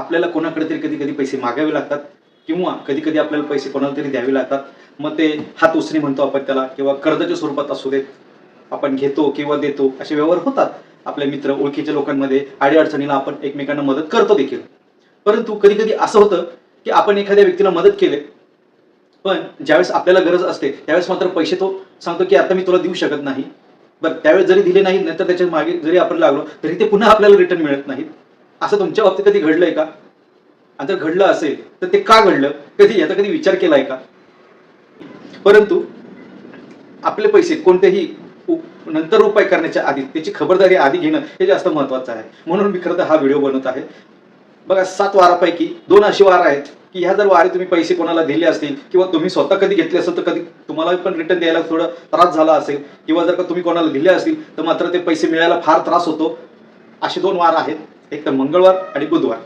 आपल्याला कोणाकडे तरी कधी कधी पैसे मागावे लागतात किंवा कधी कधी आपल्याला पैसे कोणाला तरी द्यावे लागतात. मग ते हात उसने म्हणतो आपण त्याला, किंवा कर्जाच्या स्वरूपात असू देत, आपण घेतो किंवा देतो, असे व्यवहार होतात आपल्या मित्र ओळखीच्या लोकांमध्ये. अडीअडचणीला आपण एकमेकांना मदत करतो देखील. परंतु कधी कधी असं होतं की आपण एखाद्या व्यक्तीला मदत केले, पण ज्यावेळेस आपल्याला गरज असते त्यावेळेस मात्र पैसे तो सांगतो की आता मी तुला देऊ शकत नाही. बरं, त्यावेळेस जरी दिले नाही, नंतर त्याच्या मागे जरी आपण लागलो तरी ते पुन्हा आपल्याला रिटर्न मिळत नाहीत. असं तुमच्या बाबतीत कधी घडलंय का? आणि जर घडलं असेल तर ते का घडलं, कधी याचा कधी विचार केलाय का? परंतु आपले पैसे कोणतेही नंतर उपाय करण्याच्या आधी त्याची खबरदारी आधी घेणं हे जास्त महत्वाचं आहे. म्हणून मी खरं तर हा व्हिडिओ बनवत आहे. बघा, 7 वारापैकी 2 अशी वार आहेत की ह्या जर वारी तुम्ही पैसे कोणाला दिले असतील किंवा तुम्ही स्वतः कधी घेतले असेल तर कधी तुम्हाला पण रिटर्न द्यायला थोडा त्रास झाला असेल, किंवा जर का तुम्ही कोणाला दिले असतील तर मात्र ते पैसे मिळायला फार त्रास होतो. असे 2 वार आहेत, एक तर मंगळवार आणि बुधवार.